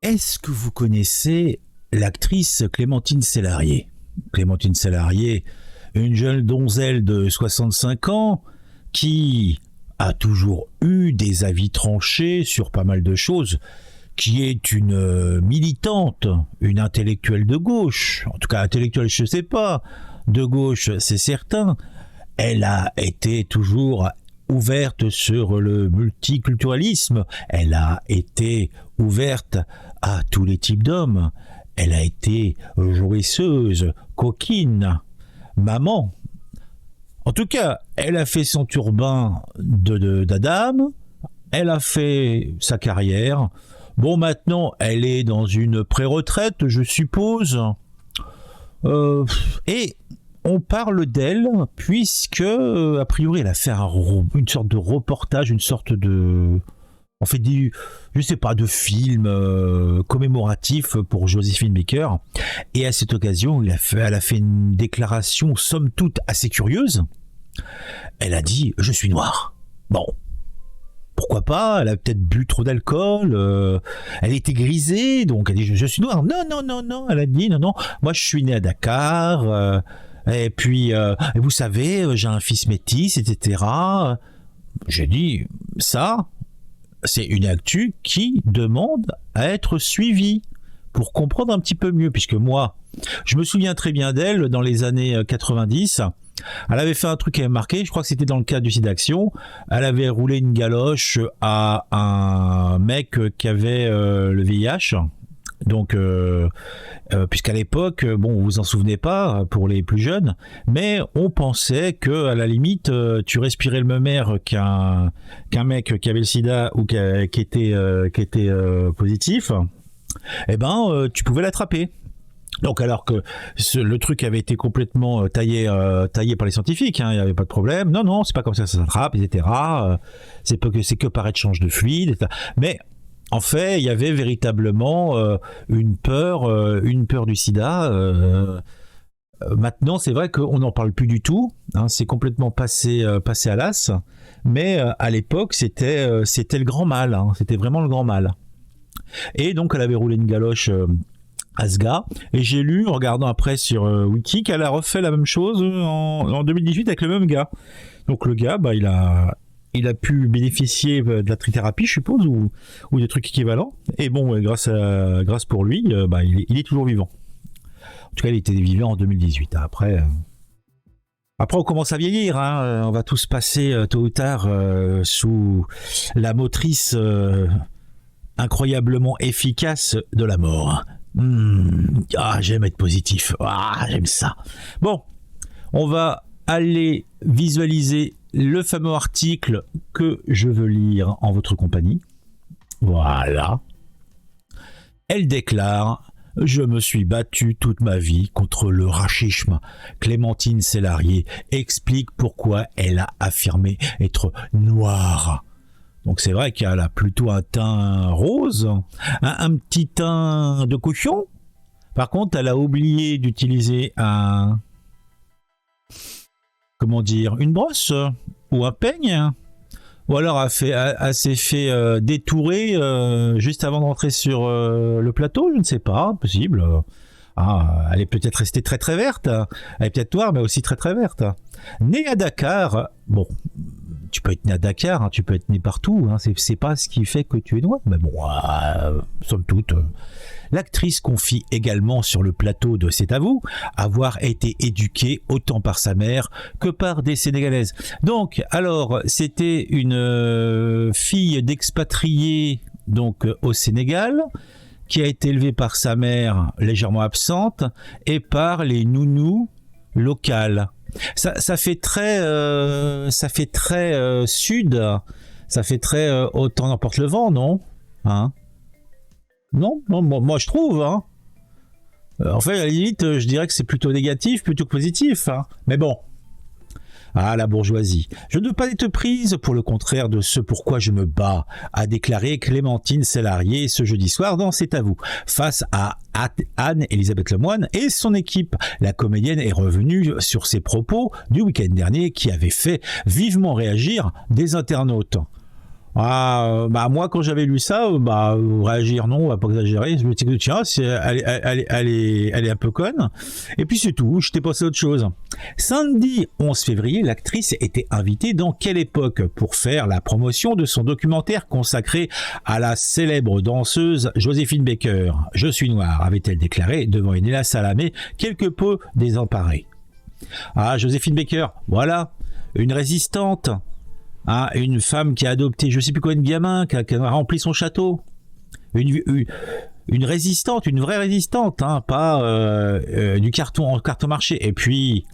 Est-ce que vous connaissez l'actrice Clémentine Célarié? Clémentine Célarié, une jeune donzelle de 65 ans qui a toujours eu des avis tranchés sur pas mal de choses, qui est une militante, une intellectuelle de gauche, en tout cas intellectuelle je ne sais pas, de gauche c'est certain. Elle a été toujours ouverte sur le multiculturalisme, elle a été ouverte à tous les types d'hommes, elle a été jouisseuse, coquine, maman. En tout cas, elle a fait son turbin d'Adam, elle a fait sa carrière. Bon, maintenant, elle est dans une pré-retraite, je suppose. Et on parle d'elle puisque, a priori, elle a fait une sorte de reportage, une sorte de... On fait je sais pas, de film commémoratif pour Joséphine Baker. Et à cette occasion, elle a fait une déclaration, somme toute, assez curieuse. Elle a dit « Je suis noire ». Bon, pourquoi pas, elle a peut-être bu trop d'alcool, elle était grisée, donc elle dit « Je suis noire ». Non, non, non, non, elle a dit « Non, non, moi je suis née à Dakar, et puis, vous savez, j'ai un fils métis, etc. » J'ai dit « Ça, c'est une actu qui demande à être suivie pour comprendre un petit peu mieux, puisque moi, je me souviens très bien d'elle dans les années 90. Elle avait fait un truc qui avait marqué, je crois que c'était dans le cadre du site d'action. Elle avait roulé une galoche à un mec qui avait le VIH. Donc, puisqu'à l'époque, bon, vous vous en souvenez pas pour les plus jeunes, mais on pensait que à la limite, tu respirais le même air qu'un mec qui avait le sida ou qui était positif, eh ben, tu pouvais l'attraper. Donc alors que le truc avait été complètement taillé par les scientifiques, hein, il n'y avait pas de problème. Non, non, c'est pas comme ça s'attrape, etc. C'est que par échange de fluide, etc. Mais en fait, il y avait véritablement une peur du sida. Maintenant, c'est vrai qu'on n'en parle plus du tout. Hein, c'est complètement passé à l'as. Mais à l'époque, c'était le grand mal. Hein, c'était vraiment le grand mal. Et donc, elle avait roulé une galoche à ce gars. Et j'ai lu, en regardant après sur Wiki, qu'elle a refait la même chose en 2018 avec le même gars. Donc le gars, bah, il a pu bénéficier de la trithérapie, je suppose, ou des trucs équivalents. Et bon, grâce pour lui, bah, il est toujours vivant. En tout cas, il était vivant en 2018. Après, on commence à vieillir. Hein. On va tous passer tôt ou tard sous la motrice incroyablement efficace de la mort. J'aime être positif. J'aime ça. Bon, on va aller visualiser le fameux article que je veux lire en votre compagnie. Voilà. Elle déclare « Je me suis battue toute ma vie contre le racisme. Clémentine Célarié explique pourquoi elle a affirmé être noire. » Donc c'est vrai qu'elle a plutôt un teint rose, un petit teint de cochon. Par contre, elle a oublié d'utiliser une brosse ou un peigne. Ou alors elle s'est fait détourer juste avant de rentrer sur le plateau, je ne sais pas, possible. Elle est peut-être restée très très verte. Elle est peut-être noire, mais aussi très très verte. Née à Dakar, bon... Tu peux être né à Dakar, hein, tu peux être né partout, hein, c'est pas ce qui fait que tu es noir. Mais bon, somme toute, l'actrice confie également sur le plateau de C'est à vous avoir été éduquée autant par sa mère que par des Sénégalaises. Donc, alors, c'était une fille d'expatriés donc au Sénégal qui a été élevée par sa mère légèrement absente et par les nounous locales. Ça fait très sud, ça fait très autant n'emporte le vent, non, hein? Non, moi je trouve, hein. En fait, à la limite, je dirais que c'est plutôt négatif plutôt que positif, hein. Mais bon. Ah, la bourgeoisie. Je ne veux pas être prise pour le contraire de ce pourquoi je me bats, a déclaré Clémentine Célarié ce jeudi soir dans C'est à vous, face à Anne-Elisabeth Lemoine et son équipe. La comédienne est revenue sur ses propos du week-end dernier qui avaient fait vivement réagir des internautes. Bah moi quand j'avais lu ça, bah réagir non, on va pas exagérer. Je me suis dit tiens, elle est un peu conne. Et puis c'est tout, je t'ai passé à autre chose. Samedi 11 février, l'actrice était invitée dans Quelle époque pour faire la promotion de son documentaire consacré à la célèbre danseuse Joséphine Baker. Je suis noire, avait-elle déclaré devant Enela Salamé, quelque peu désemparée. Ah, Joséphine Baker, voilà, une résistante. Ah, une femme qui a adopté je sais plus combien de gamins, qui a rempli son château. Une résistante, une vraie résistante, hein, pas du carton en carton-marché. Et puis,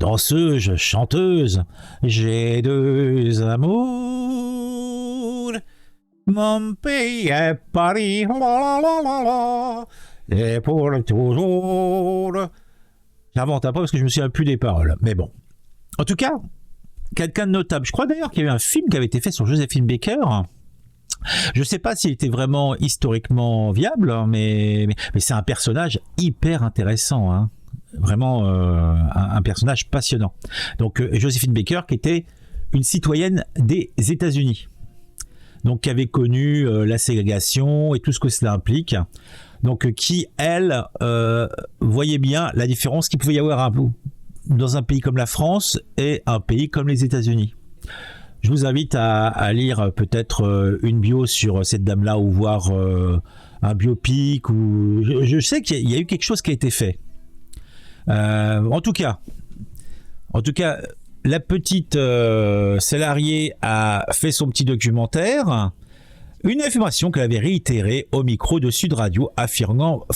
danseuse, chanteuse, j'ai deux amours. Mon pays est Paris, la la la la la, et pour toujours. J'invente un peu parce que je me souviens plus des paroles. Mais bon. En tout cas, quelqu'un de notable. Je crois d'ailleurs qu'il y avait un film qui avait été fait sur Joséphine Baker. Je ne sais pas s'il était vraiment historiquement viable, mais c'est un personnage hyper intéressant. Hein. Vraiment un personnage passionnant. Donc Joséphine Baker qui était une citoyenne des États-Unis. Donc qui avait connu la ségrégation et tout ce que cela implique. Donc qui, elle, voyait bien la différence qu'il pouvait y avoir dans un pays comme la France et un pays comme les États-Unis. Je vous invite à lire peut-être une bio sur cette dame-là ou voir un biopic. Ou je sais qu'il y a eu quelque chose qui a été fait. En tout cas, la petite salariée a fait son petit documentaire. Une affirmation qu'elle avait réitérée au micro de Sud Radio, affirmant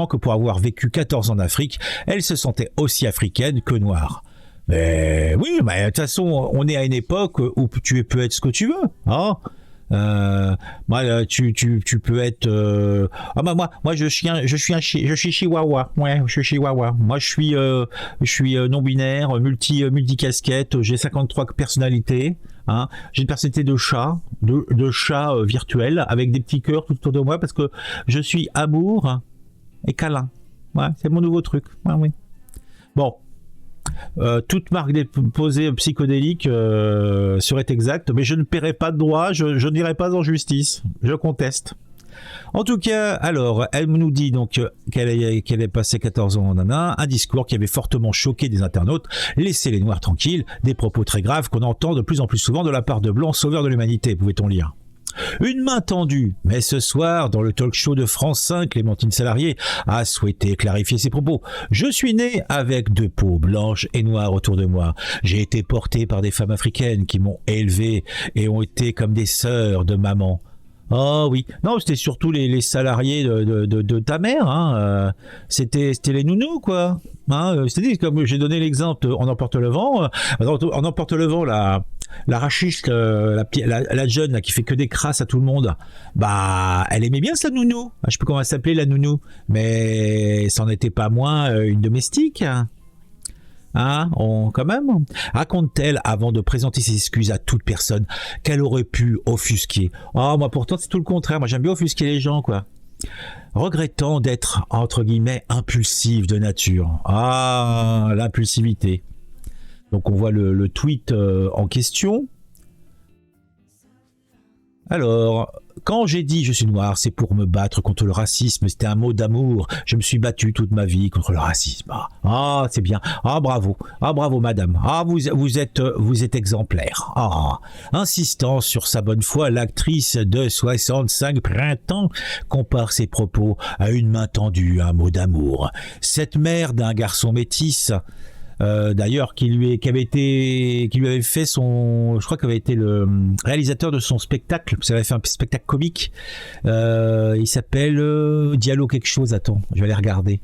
que pour avoir vécu 14 ans en Afrique, elle se sentait aussi africaine que noire. Mais oui, mais de toute façon, on est à une époque où tu peux être ce que tu veux, hein. Moi, tu peux être. Moi, je suis chihuahua. Ouais, je suis chihuahua. Moi, je suis non binaire, multi casquette. J'ai 53 personnalités. Hein. J'ai une personnalité de chat, de chat virtuel avec des petits cœurs tout autour de moi parce que je suis amour et câlin. Ouais, c'est mon nouveau truc. Ouais, oui. Bon. Toute marque déposée psychodélique serait exacte, mais je ne paierai pas de droit, je n'irai pas en justice, je conteste. En tout cas, alors, elle nous dit donc qu'elle est passé 14 ans en Inde, un discours qui avait fortement choqué des internautes, laissez les Noirs tranquilles, des propos très graves qu'on entend de plus en plus souvent de la part de Blancs sauveurs de l'humanité, pouvait-on lire. Une main tendue, mais ce soir, dans le talk show de France 5, Clémentine Salarié a souhaité clarifier ses propos. Je suis né avec deux peaux blanches et noires autour de moi. J'ai été porté par des femmes africaines qui m'ont élevé et ont été comme des sœurs de maman. Oh oui, non, c'était surtout les salariés de ta mère, hein. C'était les nounous, quoi. Hein, c'est-à-dire, comme j'ai donné l'exemple, on emporte le vent. On emporte le vent, la rachiste, la jeune là, qui fait que des crasses à tout le monde. Bah, elle aimait bien sa nounou. Je sais plus comment elle s'appelait, la nounou, mais ça n'en était pas moins une domestique. Hein, quand même. Raconte-t-elle avant de présenter ses excuses à toute personne qu'elle aurait pu offusquer. Oh, moi pourtant c'est tout le contraire. Moi j'aime bien offusquer les gens, quoi. Regrettant d'être entre guillemets impulsive de nature. Ah, l'impulsivité. Donc on voit le tweet en question. Alors, quand j'ai dit je suis noir, c'est pour me battre contre le racisme. C'était un mot d'amour. Je me suis battu toute ma vie contre le racisme. Ah, c'est bien. Ah, bravo. Ah, bravo, madame. Ah, vous êtes exemplaire. Ah, insistant sur sa bonne foi, l'actrice de 65 printemps compare ses propos à une main tendue, un mot d'amour. Cette mère d'un garçon métis. D'ailleurs qui lui avait fait je crois qu'il avait été le réalisateur de son spectacle, parce qu'il avait fait un spectacle comique, il s'appelle Diallo quelque chose, attends, je vais aller regarder.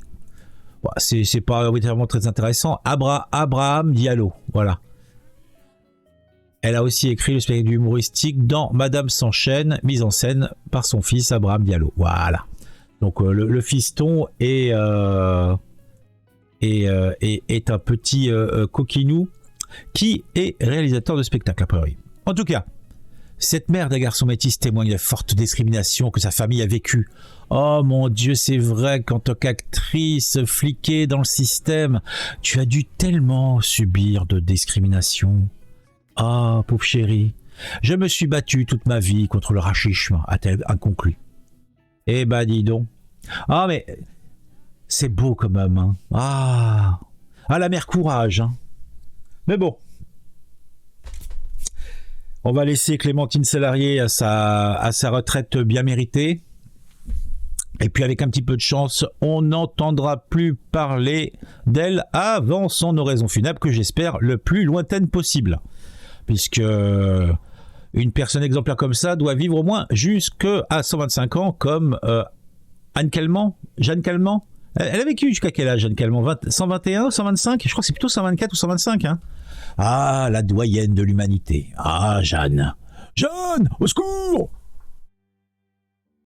Bon, c'est pas vraiment très intéressant. Abraham Diallo, voilà. Elle a aussi écrit le spectacle humoristique dans Madame s'enchaîne, mise en scène par son fils Abraham Diallo, voilà. Donc le fiston est un petit coquinou qui est réalisateur de spectacle a priori. En tout cas, cette mère d'un garçon métis témoigne de la forte discrimination que sa famille a vécue. Oh mon Dieu, c'est vrai qu'en tant qu'actrice fliquée dans le système, tu as dû tellement subir de discrimination. Ah, pauvre chérie. Je me suis battu toute ma vie contre le rachisme, a-t-elle conclu. Eh ben, dis donc. Ah, mais c'est beau quand même. Hein. Ah, la mère courage. Hein. Mais bon. On va laisser Clémentine Salarié à sa retraite bien méritée. Et puis avec un petit peu de chance, on n'entendra plus parler d'elle avant son oraison funèbre, que j'espère le plus lointaine possible. Puisque une personne exemplaire comme ça doit vivre au moins jusqu'à 125 ans, comme Anne Calment, Jeanne Calment. Elle a vécu jusqu'à quel âge, Jeanne Calment? 121, 125? Je crois que c'est plutôt 124 ou 125. Hein. Ah, la doyenne de l'humanité. Ah, Jeanne. Jeanne, au secours!